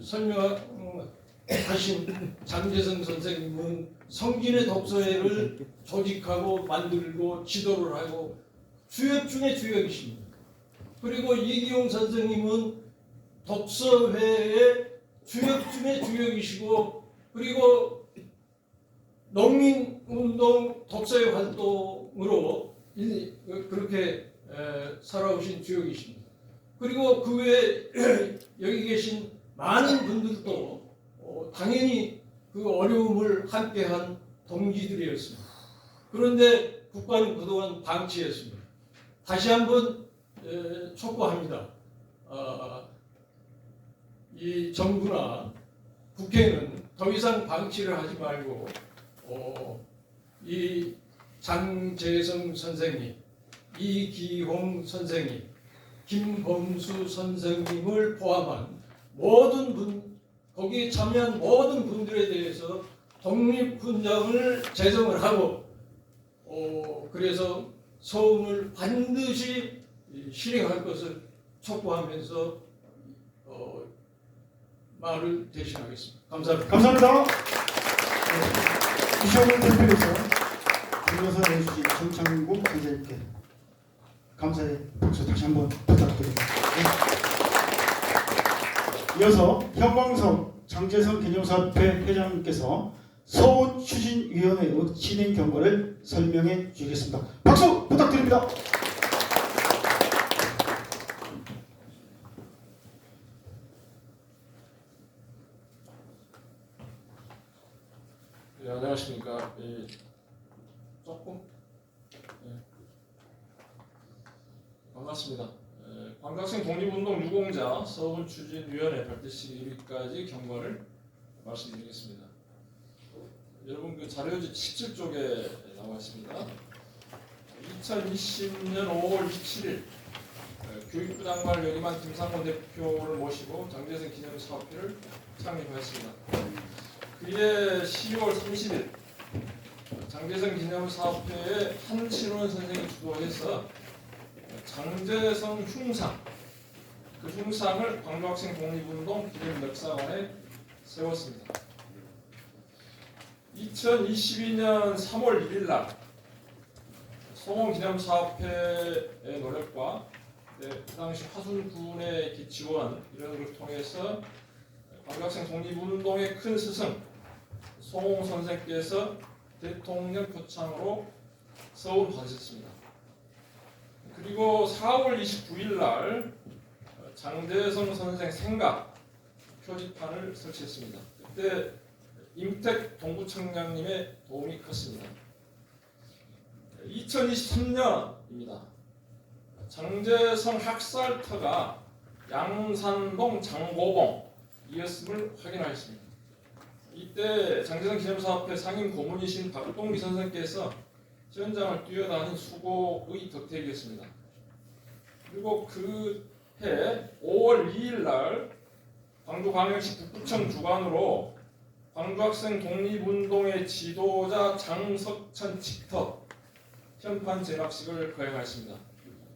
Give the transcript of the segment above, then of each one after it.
설명하신 장제성 선생님은 성gin의 독서회를 조직하고 만들고 지도를 하고 주역 중에 주역이십니다. 그리고 이기용 선생님은 독서회의 주역 중에 주역이시고 그리고 농민운동 독서회 활동으로 그렇게 살아오신 주역이십니다. 그리고 그 외에 여기 계신 많은 분들도 당연히 그 어려움을 함께한 동지들이었습니다. 그런데 국가는 그동안 방치했습니다. 다시 한번 촉구합니다. 이 정부나 국회는 더 이상 방치를 하지 말고 이 장제성 선생님, 이기홍 선생님, 김범수 선생님을 포함한 모든 분, 거기에 참여한 모든 분들에 대해서 독립훈장을 제정을 하고 그래서 서훈을 반드시 실행할 것을 촉구하면서 말을 대신하겠습니다. 감사합니다. 감사합니다. 이 시험을 대표해서 불러서 내주신 정창국 선생님께 감사의 박수 다시 한번 부탁드립니다. 이어서 현광석 장제성 기념사업회 회장님께서 서훈 추진위원회의 진행 경과를 설명해 주시겠습니다. 박수 부탁드립니다. 네, 안녕하십니까. 조금 반갑습니다. 광각생 독립운동 유공자 서훈 추진위원회 발대식 1위까지 경과를 말씀드리겠습니다. 여러분 그 자료지 17쪽에 나와 있습니다. 2020년 5월 27일 교육부 장관을 역임한 김상곤 대표를 모시고 장제성 기념사업회를 창립하였습니다. 그해 12월 30일 장제성 기념사업회의 한신원 선생이 주도해서 장제성 흉상, 그 흉상을 광주학생 독립운동 기념역사관에 세웠습니다. 2022년 3월 1일 날 송원기념사업회의 노력과 그 당시 화순군의 지원 이런 걸 통해서 광주학생 독립운동의 큰 스승 송홍 선생께서 대통령 표창으로 서울받으셨습니다. 그리고 4월 29일 날 장제성 선생 생각 표지판을 설치했습니다. 그때 임택 동부청장님의 도움이 컸습니다. 2023년입니다. 장제성 학살터가 양산동 장고봉이었음을 확인하였습니다. 이때 장제성 기념사업회 상임 고문이신 박동기 선생께서 현장을 뛰어다닌 수고의 덕택이었습니다. 그리고 그해 5월 2일 날 광주광역시 북구청 주관으로 광주학생 독립운동의 지도자 장석천 칙터 현판 제각식을 거행하였습니다.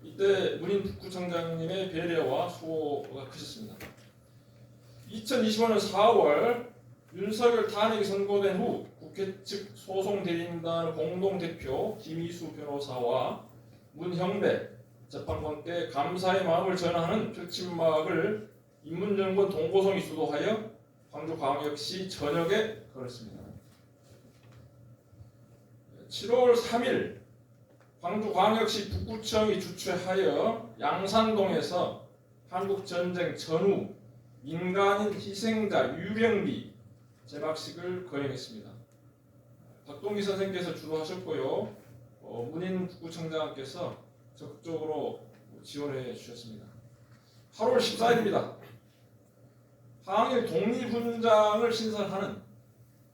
이때 문인 북구청장님의 배려와 수고가 크셨습니다. 2025년 4월 윤석열 탄핵이 선고된 후 국회 측 소송 대리인단 공동대표 김희수 변호사와 문형배 재판관께 감사의 마음을 전하는 표침막을 인문정권 동고성이 주도하여 광주광역시 전역에 걸었습니다. 7월 3일 광주광역시 북구청이 주최하여 양산동에서 한국전쟁 전후 민간인 희생자 유령비 제각식을 거행했습니다. 박동기 선생께서 주도하셨고요. 문인 북구청장께서 적극적으로 지원해 주셨습니다. 8월 14일입니다. 항일 독립훈장을 신설하는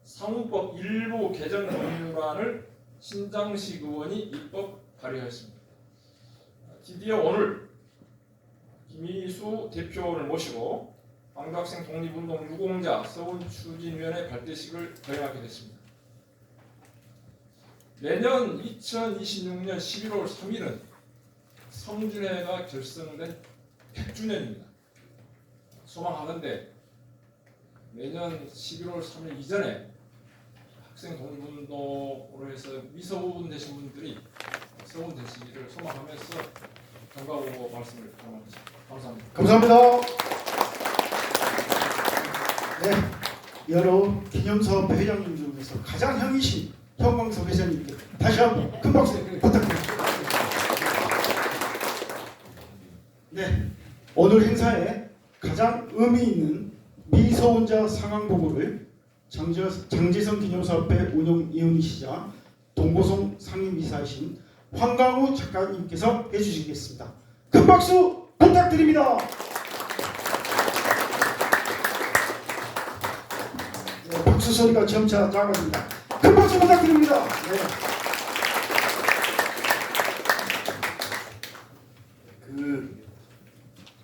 상훈법 일부 개정 법률안을 신장식 의원이 입법 발의하였습니다. 드디어 오늘 김희수 대표를 모시고 광주학생 독립운동 유공자 서훈 추진위원회 발대식을 거행하게 됐습니다. 내년 2026년 11월 3일은 성준회가 결성된 100주년입니다. 소망하건대 내년 11월 3일 이전에 학생 독립운동으로 해서 미서원 되신 분들이 서원 되시기를 소망하면서 경과보고 말씀을 드립니다. 감사합니다. 감사합니다. 네, 여러 기념사업 회장님 중에서 가장 형이신 현광석 회장님께 다시 한번 큰 박수 부탁드립니다. 네, 오늘 행사에 가장 의미 있는 미서원자 상황 보고를 장지성 기념사업회 운영위원이시자 동보성 상임이사이신 황강우 작가님께서 해주시겠습니다. 큰 박수 부탁드립니다. 네, 박수 소리가 점차 작아집니다. 큰 박수 부탁드립니다. 네.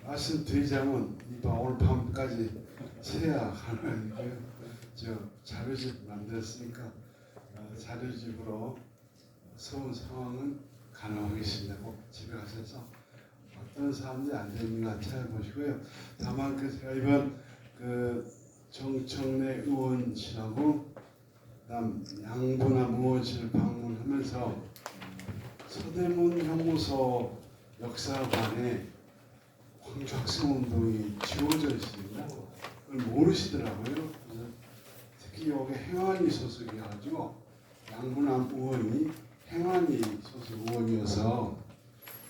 말씀드리자면 오늘 밤까지 새야 하나니까요. 저 자료집 만들었으니까 자료집으로 서운 상황은 가능하겠습니다. 꼭 집에 가셔서 어떤 사람들이 안 되는가 찾아보시고요. 다만 제가 이번 정청래 의원실하고 그다음 양분함 의원실을 방문하면서 서대문 형무소 역사관에 광주학생운동이 지워져 있습니다. 그걸 모르시더라고요. 그래서 특히 여기 행안위 소속이어가지고 양분함 의원이 행안위 소속 의원이어서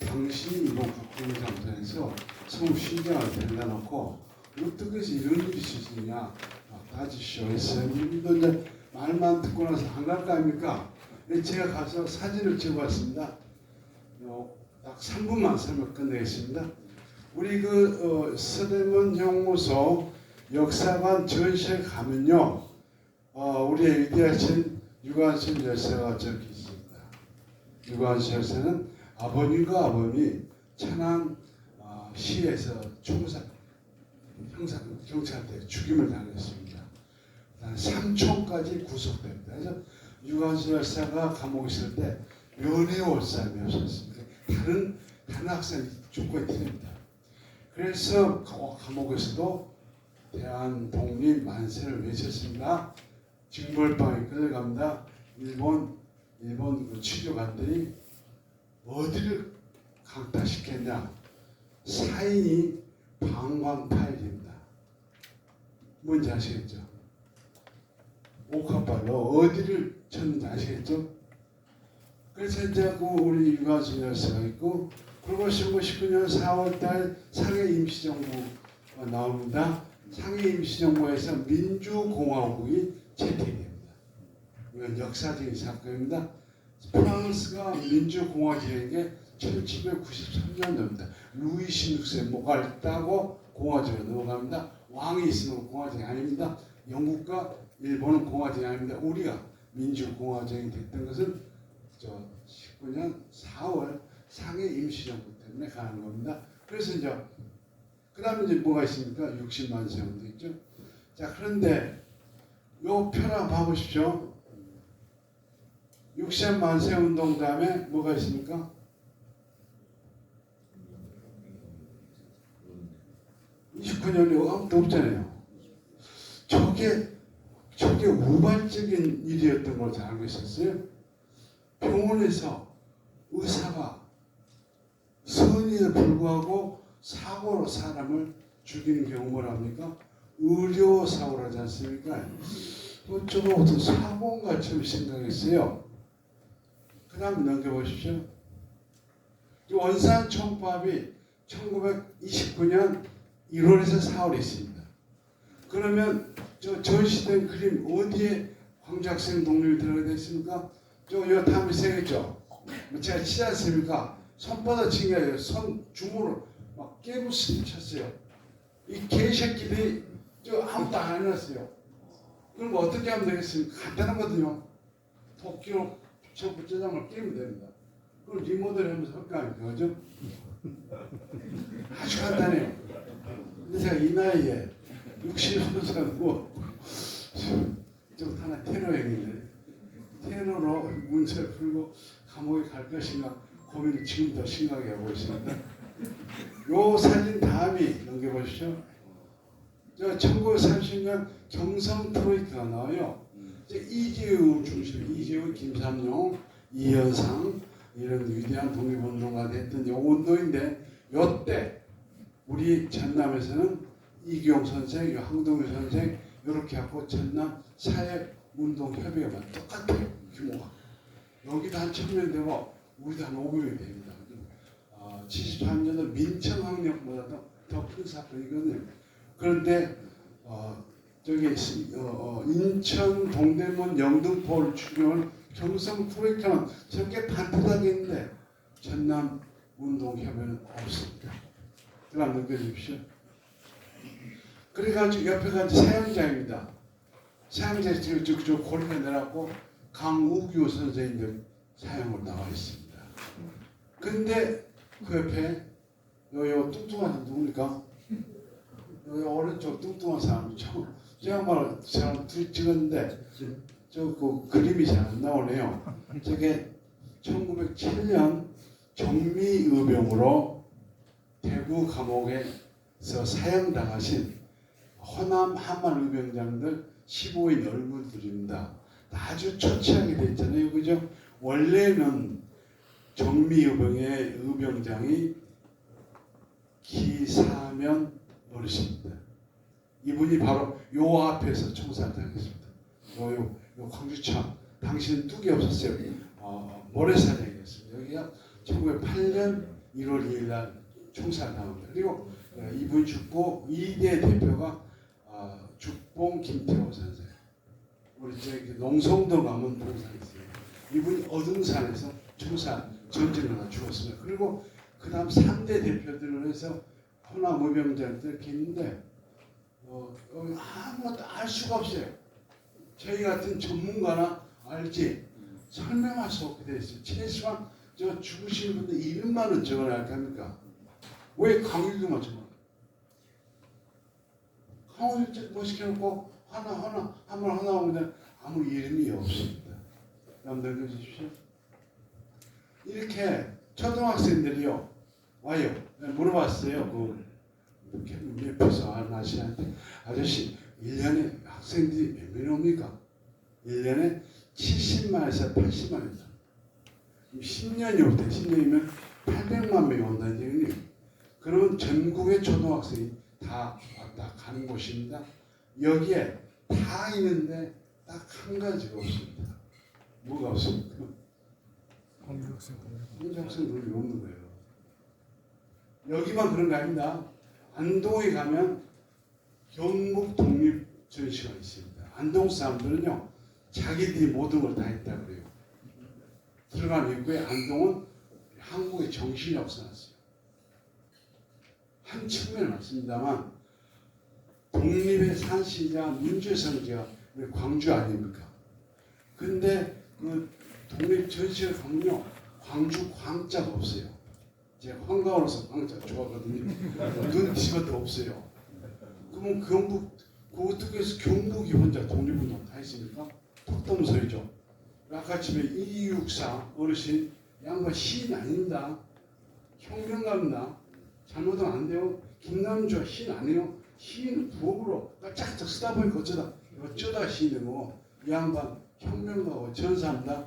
당신이 이번 국정감사에서 서울 시장을 데려다 놓고 어떻게 해서 이런 일이 있으시냐 따지시오 했어요. 이분도 이제 말만 듣고 나서 안 갈 거 아닙니까? 제가 가서 사진을 찍어봤습니다. 딱 3분만 설명 끝내겠습니다. 우리 서대문 형무소 역사관 전시회 가면요, 우리의 위대하신 유관순 열사가 저기 있습니다. 유관순 열사는 아버님과 아버님이 천안 시에서 경찰대 죽임을 당했습니다. 삼촌까지 구속됩니다. 그래서 유관순 열사가 감옥에 있을 때 면회올 사람이 없었습니다. 다른 학생이 조건이 틀립니다. 그래서 감옥에서도 대한 독립 만세를 외쳤습니다. 징벌방에 끌려갑니다. 일본 취조관들이 어디를 강타시켰냐? 사인이 방광파일입니다. 뭔지 아시겠죠? 옥합발로 어디를 쳤는지 아시겠죠? 그래서 이제 우리 유관순 열사가 있고, 그리고 1919년 4월달 상해 임시정부가 나옵니다. 상해 임시정부에서 민주공화국이 채택됩니다. 이건 역사적인 사건입니다. 프랑스가 민주공화국인 게 1793년도입니다. 루이 16세 목을 따고 공화국으로 넘어갑니다. 왕이 있으면 공화국이 아닙니다. 영국과 일본은 공화국이 아닙니다. 우리가 민주공화국이 됐던 것은 19년 4월 상해 임시정부 때문에 가는 겁니다. 그래서 이제 그다음에 이제 뭐가 있습니까? 60만 세운도 있죠. 자, 그런데 요 표나 봐보십시오. 60만 세운동 다음에 뭐가 있습니까? (29년이) 아무것도 없잖아요. 저게 우발적인 일이었던 걸 잘 알고 있었어요. 병원에서 의사가 선의에 불구하고 사고로 사람을 죽이는 경우 뭐랍니까? 의료사고라지 않습니까? 저거 어떤 사고인가 처음 생각했어요. 그 다음 넘겨보십시오. 원산 총파업이 1929년 1월에서 4월에 있습니다. 그러면 전시된 그림 어디에 광주학생 독립이 들어가 있습니까? 요 다음에 생겼죠. 제가 치지 않습니까? 손바닥 친 게 아니라 손 주먹으로 막 깨부수게 쳤어요. 이 개새끼들이 아무것도 안 해놨어요. 그럼 어떻게 하면 되겠습니까? 간단하거든요. 도끼로 부처장을 깨면 됩니다. 그럼 리모델 하면서 할 거 아닙니까? 그죠? 아주 간단해요. 근데 제가 이 나이에 60岁고 좀 하나 테러행위인데 테러로 문제를 풀고 감옥에 갈 것인가 고민을 지금부터 심하게 하고 있습니다. 요 사진 다음이 넘겨보시죠. 저 1930년 경성 트로이카가 나와요. 이제 이재우 중심, 이재우, 김삼룡, 이현상 이런 위대한 독립운동가가 했던 요 운동인데 요때 우리 전남에서는 이기용 선생, 황동일 선생 이렇게 하고 전남 사회운동협의회가 똑같아요. 규모가. 여기도 한 1000명 되고 우리도 한 500명 됩니다. 73년도 민청학력보다도 더 큰 사건이거든요. 그런데 저기 인천 동대문 영등포를 추경을 경성 프로젝트는 저렇게 반듯하게 있는데 전남 운동협회는 없습니다. 그럼 느껴주십시오. 그래가지고 옆에가 이제 사형자입니다. 사형자 저 고리가 내려갖고 강우규 선생님들 사형으로 나와 있습니다. 근데 그 옆에 요 뚱뚱한 사람 누굽니까? 요 오른쪽 뚱뚱한 사람이죠. 저 양반을 사람 둘이 찍었는데 저 그 그림이 잘 안 나오네요. 저게 1907년 정미의병으로 대구 감옥에서 사형당하신 호남 한만 의병장들 15인 얼굴들입니다. 아주 초췌하게 돼 있잖아요. 그죠? 원래는 정미의병의 의병장이 기사면 어르신입니다. 이분이 바로 요 앞에서 총살당했습니다. 요 광주청 당시는 뚝이 없었어요. 모래사장이었습니다. 여기가 1908년 1월 2일 날 총살당합니다. 그리고 이분이 죽고 2대 대표가 죽봉 김태호 선생. 우리 저기 농성도 가면 동산이 있어요. 이분이 어등산에서 총살 전쟁을 하다 죽었습니다. 그리고 그 다음 3대 대표들을 해서 호남 의병장들 이렇게 있는데 아무것도 알 수가 없어요. 저희 같은 전문가나 알지 설명할 수 없게 돼 있어요. 최소한 저 죽으신 분들 이름만은 적어놔야 할 겁니까? 왜 강일도만 적어놔요? 강일도 뭐 시켜놓고 하나 오면 아무 이름이 없습니다. 여러분 읽어주십시오. 이렇게 초등학생들이요 와요. 물어봤어요. 그 옆에서 아저씨한테 아저씨 1년에 학생들이 몇 명이 옵니까? 1년에 70만에서 80만입니다. 10년이 올 때 10년이면 800만 명이 온다는 얘기네요. 그러면 전국의 초등학생이 다 왔다 가는 곳입니다. 여기에 다 있는데 딱 한 가지가 없습니다. 뭐가 없습니까? 광주학생들이 없는 거예요. 여기만 그런 거 아닙니다. 안동에 가면 경북 독립 전시가 있습니다. 안동 사람들은요 자기들이 모든 걸 다 했다 그래요. 들어간 입구에 안동은 한국의 정신이 없어놨어요. 한 측면은 맞습니다만 독립의 산시자 민주성지가 우리 광주 아닙니까? 근데 그 독립 전시를 가면요 광주 광자가 없어요. 제가 환가로서 광자 좋아하거든요. 눈 뒤집어도 없어요. 그러면 어떻게 해서 경북이 혼자 독립운동 다 했습니까? 턱덤 소리죠. 아까 집에 이육사 어르신 양반 시인 아닙니다. 혁명가입니다. 잘못하면 안 돼요. 김남주 시인 아니에요. 시인 부업으로 짝짝 쓰다 보니까 어쩌다 시인이고 이 양반 혁명가고 전사입니다.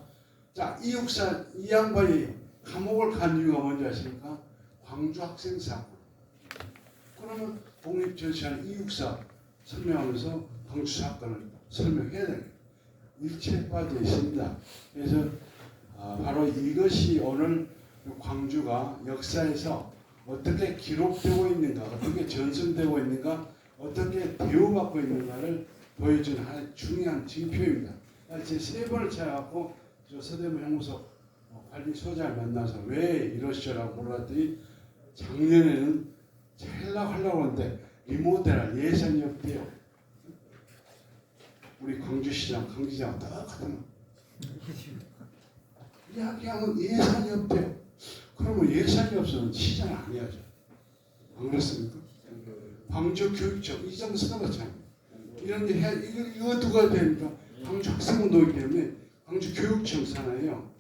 자 이육사 이 양반이 감옥을 간 이유가 뭔지 아십니까? 광주 학생 사건. 그러면 독립전시하는 이육사 설명하면서 광주 사건을 설명해야 됩니다. 일체에 빠져 있습니다. 그래서 바로 이것이 오늘 광주가 역사에서 어떻게 기록되고 있는가, 어떻게 전승되고 있는가, 어떻게 대우받고 있는가를 보여주는 하나의 중요한 징표입니다. 제 3번을 찾아갖고 저 서대문 형무소 관리 소장을 만나서 왜 이러시라고 물어봤더니 작년에는 하려고 하는데 리모델할 예산이 없대요. 우리 광주시장, 강지장 똑같은 이야기하면 예산이 없대요. 그러면 예산이 없으면 시장 안 해야죠. 안 그렇습니까? 광주 교육청 이정수가 마찬가지입니다. 이런 일 해, 이거 누가 됩니까? 광주 학생운동이기 때문에 광주 교육청 산하예요.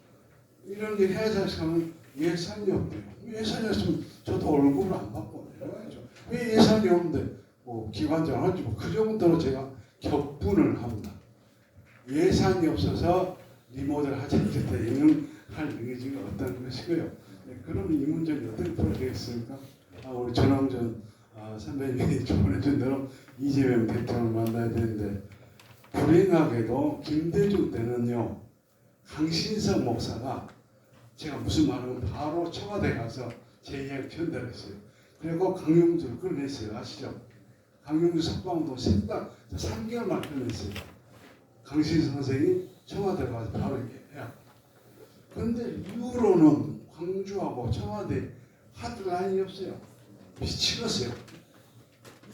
이런 일 해야 하면 예산이 없대요. 예산이 없으면 저도 월급을 안 받고 해야죠. 왜 예산이 없는데 뭐 기관장 하지 그 정도로 제가 격분을 합니다. 예산이 없어서 리모델 하지 않겠다는 할 의지가 없다는 것이고요. 네, 그럼 이 문제는 어떻게 풀어야겠습니까? 우리 전황전 선배님이 조언해 준 대로 이재명 대통령을 만나야 되는데 불행하게도 김대중 때는요 강신석 목사가 제가 무슨 말하면 바로 청와대 가서 제 이야기를 전달했어요. 그리고 강용주를 끌어냈어요. 아시죠? 강용주 석방도 생각 3개월 만에 끌어냈어요. 강신석 선생이 청와대 가서 바로 해야. 그런데 이후로는 광주하고 청와대 하도 라인이 없어요. 미치겠어요.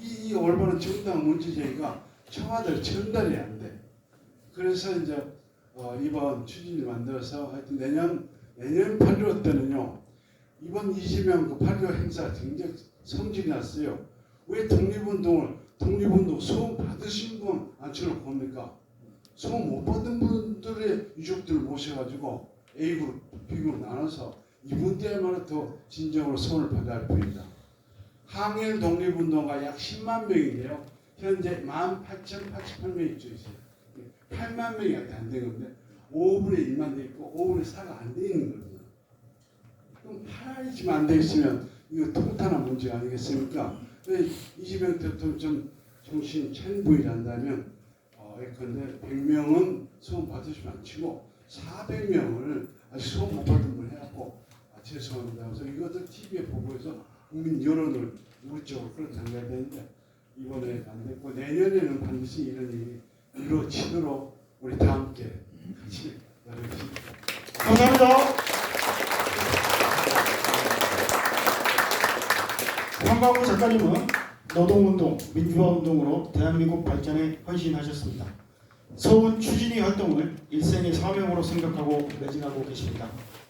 이 올바른 정당 문제 제기가 청와대를 전달이 안 돼. 그래서 이제 이번 추진을 만들어서 하여튼 내년 8.15 때는요. 이번 이재명 그 8.15 행사 굉장히 성질이 났어요. 왜 독립운동 소원 받으신 분 앉혀놓고 옵니까? 소원 못 받은 분들의 유족들을 모셔가지고 A그룹, B그룹 나눠서 이분들야말로 더 진정으로 소원을 받아야 할 뿐입니다. 항일 독립운동가 약 10만 명인데요. 현재 18,088명이 있어요. 8만 명이 안 되는 건데 5분의 1만 돼 있고 5분의 4가 안 돼 있는 거거든요. 그럼 8이지만 안 돼 있으면 이거 통탄한 문제 아니겠습니까? 이재명 대통령 좀 정신 차린 분이 한다면 예컨대 100명은 소원 받으시면 안 치고 400명을 아직 소원 못 받은 분 해갖고 죄송합니다. 그래서 이것들 TV에 보고해서 국민 여론을 우리 쪽으로 끌어당겨야 되는데 이번에 안 됐고 내년에는 반드시 이런 일이 이루어지도록 우리 다 함께 같이 노력하십니다. 감사합니다. 황광우 작가님은 노동운동, 민주화운동으로 대한민국 발전에 헌신하셨습니다. 서훈 추진위 활동을 일생의 사명으로 생각하고 매진하고 계십니다.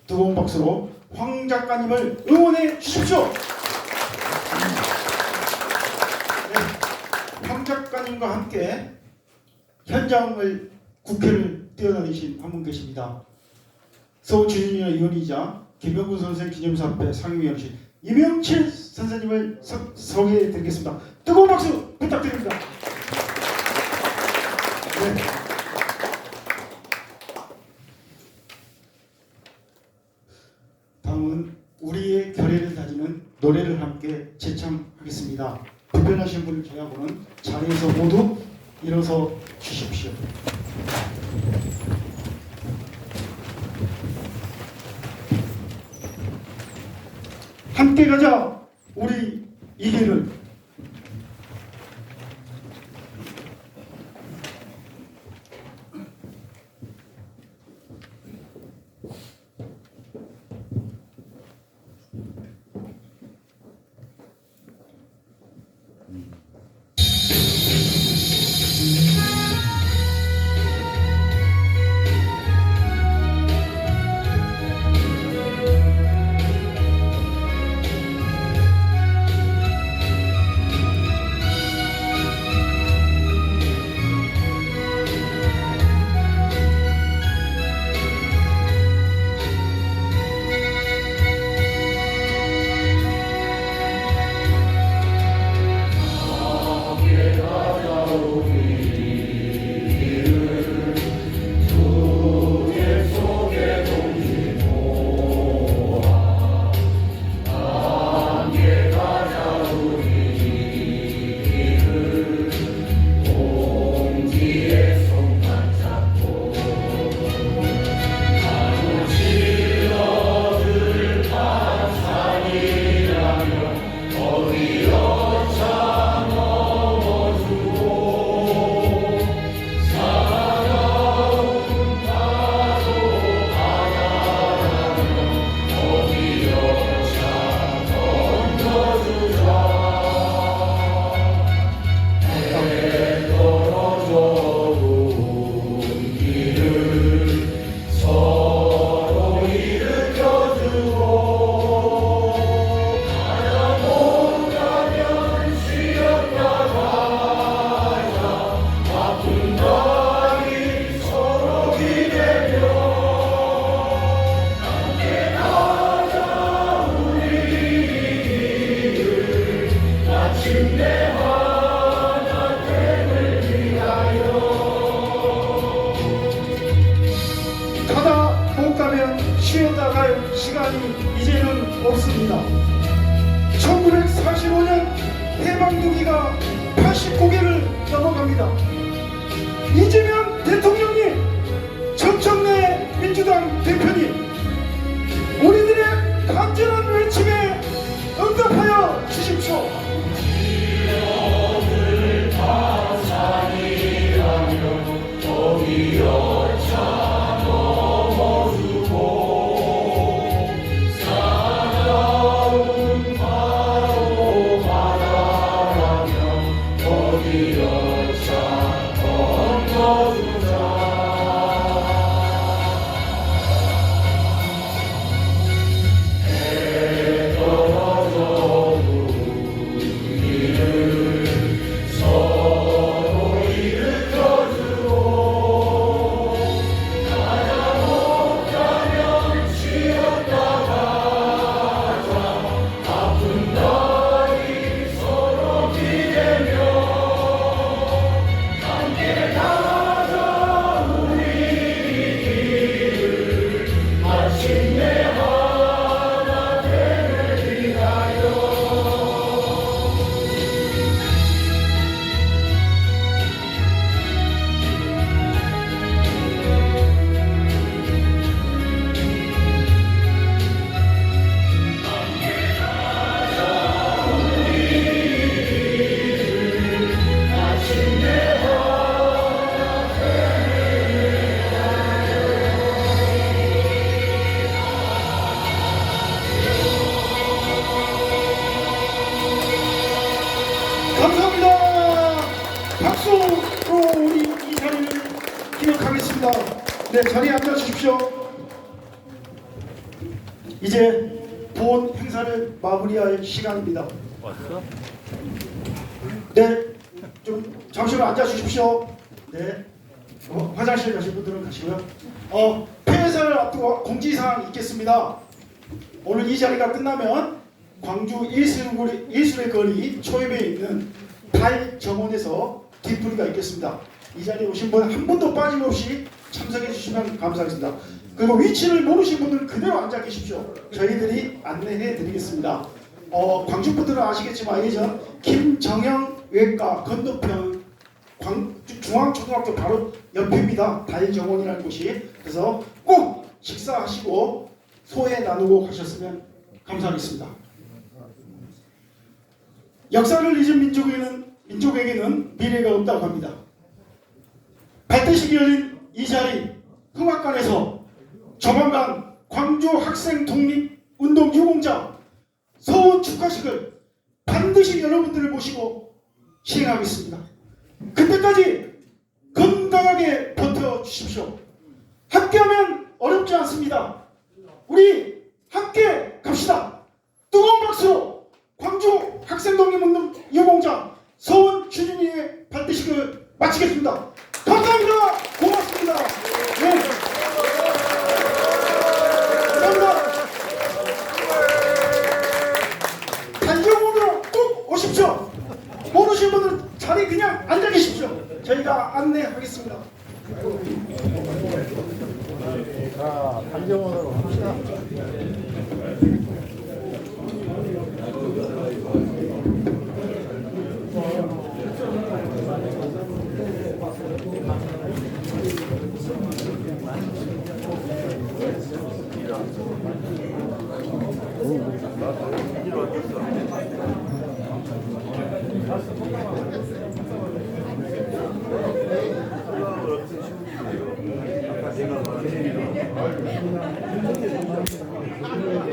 뜨거운 박수로 황 작가님을 응원해 주십시오. 네, 황 작가님과 함께 현장을 국회를 뛰어다니신 한 분 계십니다. 서울 추진위의 위원이자 김영구 선생 기념사업회 상임위원이신 이명칠 선생님을 소개해 드리겠습니다. 뜨거운 박수 부탁드립니다. 네. 다음은 우리의 결의를 다지는 노래를 함께 제창하겠습니다. 불편하신 분을 제외하고는 자리에서 모두 일어서 주십시오. 함께 가자 우리 이 길을. 있습니다. 1945년 해방두기가 89개를 넘어갑니다. 이재명 대통령님, 정청래 민주당 대표님, 우리들의 간절한 외침에 응답하여 주십시오. 감사합니다. 박수로 우리 이 자리를 기억하겠습니다. 네, 자리에 앉아 주십시오. 이제 본 행사를 마무리할 시간입니다. 네, 좀 잠시만 앉아 주십시오. 네, 화장실 가실 분들은 가시고요. 폐회사를 앞두고 공지사항이 있겠습니다. 오늘 이 자리가 끝나면 광주 일술의 거리 초입에 있는 달정원에서 뒷풀이가 있겠습니다. 이 자리에 오신 분 한 분도 빠짐없이 참석해 주시면 감사하겠습니다. 그리고 위치를 모르신 분들은 그대로 앉아 계십시오. 저희들이 안내해 드리겠습니다. 광주 분들은 아시겠지만 예전 김정형 외과 건너편 중앙초등학교 바로 옆입니다. 달정원이라는 곳이. 그래서 꼭 식사하시고 소회 나누고 가셨으면 감사하겠습니다. 역사를 잊은 민족에게는 미래가 없다고 합니다. 발대식이 열린 이 자리 흥학관에서 조만간 광주 학생 독립운동 유공자 소원 축하식을 반드시 여러분들을 모시고 시행하겠습니다. 그때까지 건강하게 버텨주십시오. 함께하면 어렵지 않습니다. 우리 함께 갑시다. 뜨거운 박수로 광주 학생독립운동 유공자 서원 추진이의 발대식을 마치겠습니다. 감사합니다. 고맙습니다. 네. 감사합니다. 단정으로 꼭 오십시오. 모르신 분들은 자리 그냥 앉아 계십시오. 저희가 안내하겠습니다. 자, 단정으로 합시다.